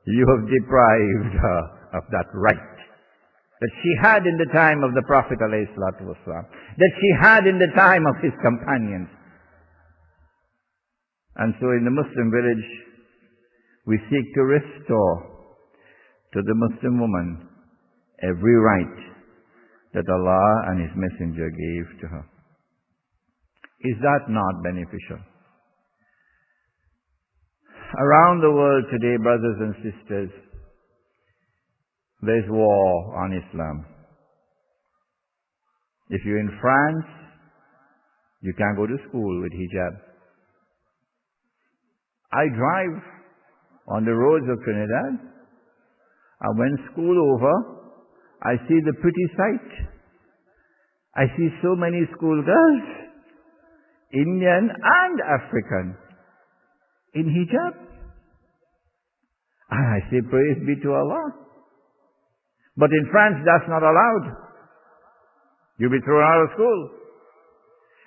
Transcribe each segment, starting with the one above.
You have deprived her of that right that she had in the time of the Prophet ﷺ, that she had in the time of his companions. And so in the Muslim village, we seek to restore to the Muslim woman every right that Allah and His Messenger gave to her. Is that not beneficial? Around the world today, brothers and sisters, there's war on Islam. If you're in France, you can't go to school with hijab. I drive on the roads of Trinidad, and when school over, I see the pretty sight. I see so many schoolgirls, Indian and African, in hijab. And I say, praise be to Allah. But in France, that's not allowed. You'll be thrown out of school.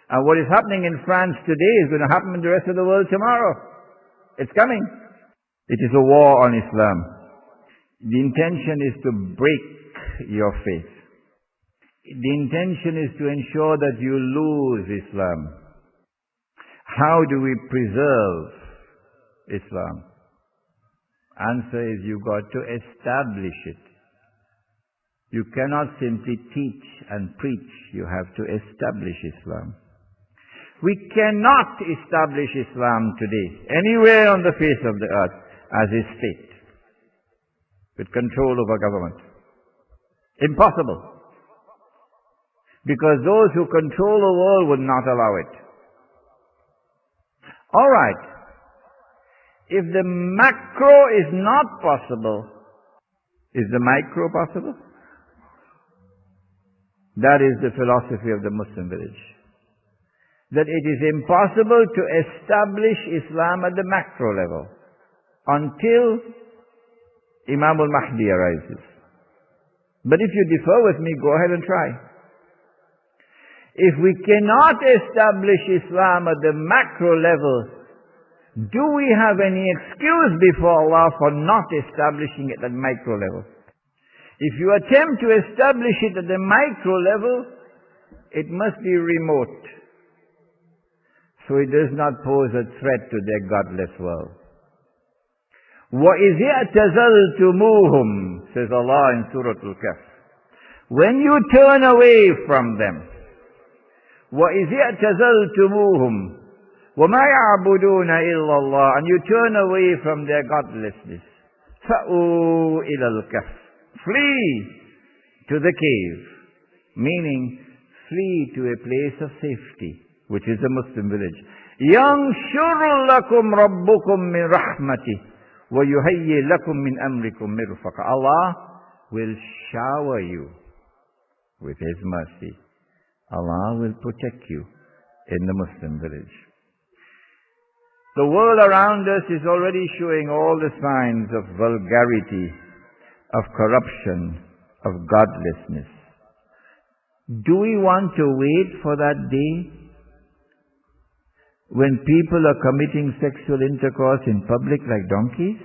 And what is happening in France today is going to happen in the rest of the world tomorrow. It's coming. It is a war on Islam. The intention is to break your faith. The intention is to ensure that you lose Islam. How do we preserve Islam? Answer is, you've got to establish it. You cannot simply teach and preach. You have to establish Islam. We cannot establish Islam today, anywhere on the face of the earth, as a state, with control over government. Impossible. Because those who control the world would not allow it. All right. If the macro is not possible, is the micro possible? That is the philosophy of the Muslim village. That it is impossible to establish Islam at the macro level until Imam al-Mahdi arises. But if you differ with me, go ahead and try. If we cannot establish Islam at the macro level, do we have any excuse before Allah for not establishing it at the micro level? If you attempt to establish it at the micro level, it must be remote, so it does not pose a threat to their godless world. وَإِذِ اعْتَزَلْتُمُوهُمْ, says Allah in Surah Al-Kahf. When you turn away from them, وَإِذِ اعْتَزَلْتُمُوهُمْ وَمَا يَعْبُدُونَ إِلَّا اللَّهِ, and you turn away from their godlessness, فَأُوا إِلَى الْكَهْفِ, flee to the cave, meaning flee to a place of safety, which is a Muslim village. يَنْشُرُ لَكُمْ رَبُّكُمْ مِنْ رَحْمَتِهِ وَيُهَيِّ لَكُمْ مِنْ أَمْرِكُمْ مِرْفَقًا. Allah will shower you with His mercy. Allah will protect you in the Muslim village. The world around us is already showing all the signs of vulgarity, of corruption, of godlessness. Do we want to wait for that day when people are committing sexual intercourse in public like donkeys?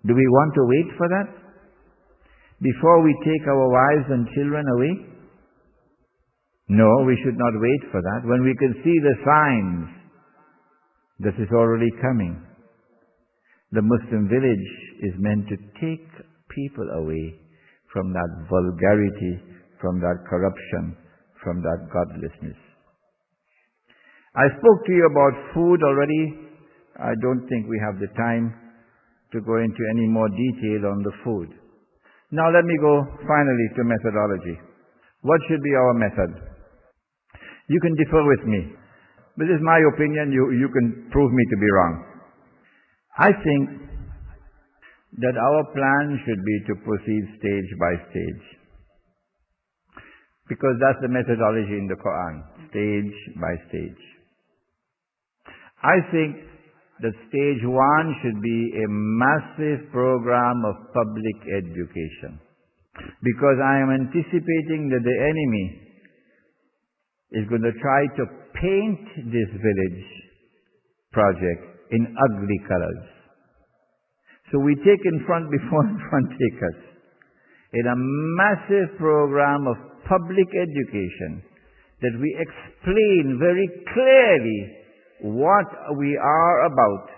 Do we want to wait for that before we take our wives and children away? No, we should not wait for that. When we can see the signs, this is already coming. The Muslim village is meant to take people away from that vulgarity, from that corruption, from that godlessness. I spoke to you about food already. I don't think we have the time to go into any more detail on the food. Now let me go finally to methodology. What should be our method? You can differ with me. This is my opinion. You can prove me to be wrong. I think that our plan should be to proceed stage by stage, because that's the methodology in the Quran, stage by stage. I think that stage one should be a massive program of public education, because I am anticipating that the enemy is going to try to paint this village project in ugly colors. So we take in front before in front take us. In a massive program of public education that we explain very clearly what we are about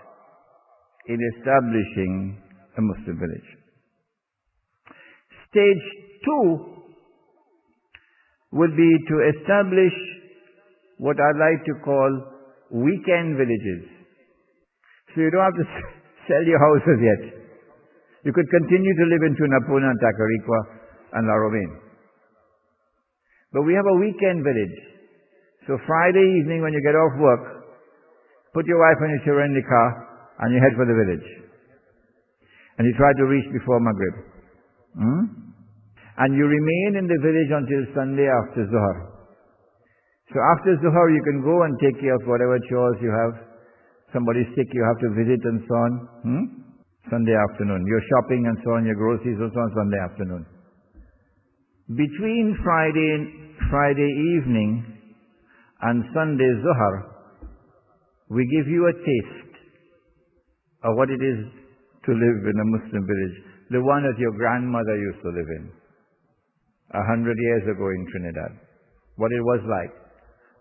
in establishing a Muslim village. Stage 2 would be to establish what I'd like to call weekend villages. So you don't have to sell your houses yet. You could continue to live in Tunapuna, Tacarigua, and La Romaine. But we have a weekend village. So Friday evening when you get off work, put your wife and your children in the car and you head for the village. And you try to reach before Maghrib. And you remain in the village until Sunday after Zuhar. So after Zuhar you can go and take care of whatever chores you have. Somebody's sick you have to visit and so on. Sunday afternoon. Your shopping and so on, your groceries and so on, Sunday afternoon. Between Friday evening and Sunday Zuhar, we give you a taste of what it is to live in a Muslim village. The one that your grandmother used to live in 100 years ago in Trinidad. What it was like.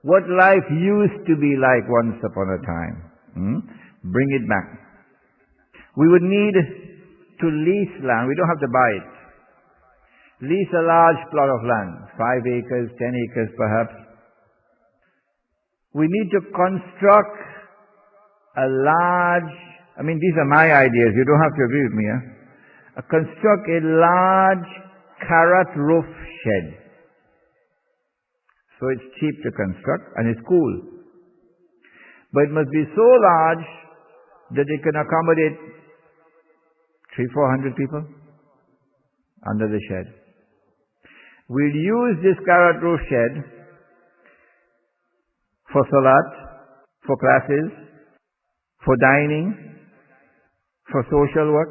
What life used to be like once upon a time. Bring it back. We would need to lease land. We don't have to buy it. Lease a large plot of land, 5 acres, 10 acres perhaps. We need to construct a large, these are my ideas, you don't have to agree with me. Construct a large carrot roof shed. So it's cheap to construct and it's cool. But it must be so large that it can accommodate 300-400 people under the shed. We'll use this carrot roof shed for salat, for classes, for dining, for social work.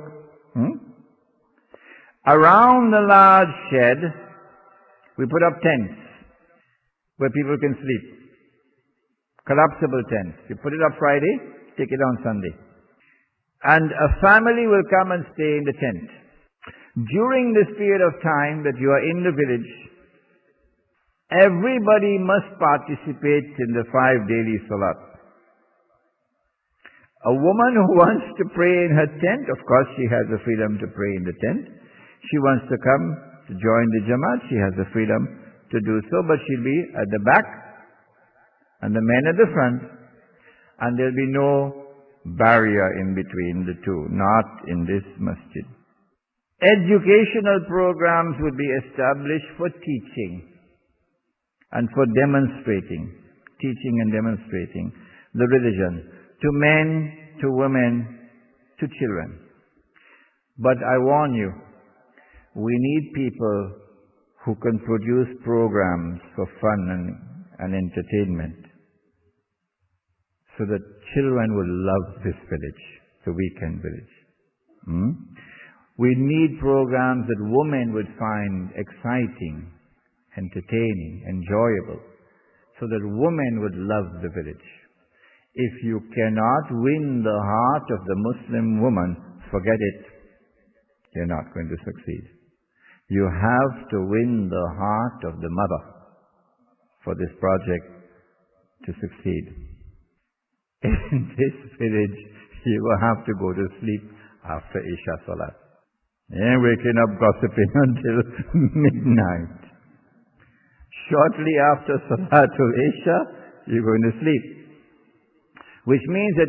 Around the large shed, we put up tents where people can sleep. Collapsible tents. You put it up Friday, take it down Sunday. And a family will come and stay in the tent. During this period of time that you are in the village, everybody must participate in the 5 daily salat. A woman who wants to pray in her tent, of course she has the freedom to pray in the tent. She wants to come to join the Jamaat, she has the freedom to do so, but she'll be at the back and the men at the front, and there'll be no barrier in between the two, not in this masjid. Educational programs would be established for teaching and for demonstrating, teaching and demonstrating the religion to men, to women, to children. But I warn you, we need people who can produce programs for fun and entertainment so that children will love this village, the weekend village. We need programs that women would find exciting, entertaining, enjoyable, so that women would love the village. If you cannot win the heart of the Muslim woman, forget it. You're not going to succeed. You have to win the heart of the mother for this project to succeed. In this village, you will have to go to sleep after Isha Salat. And waking up gossiping until midnight. Shortly after Salatul Isha, you're going to sleep. Which means that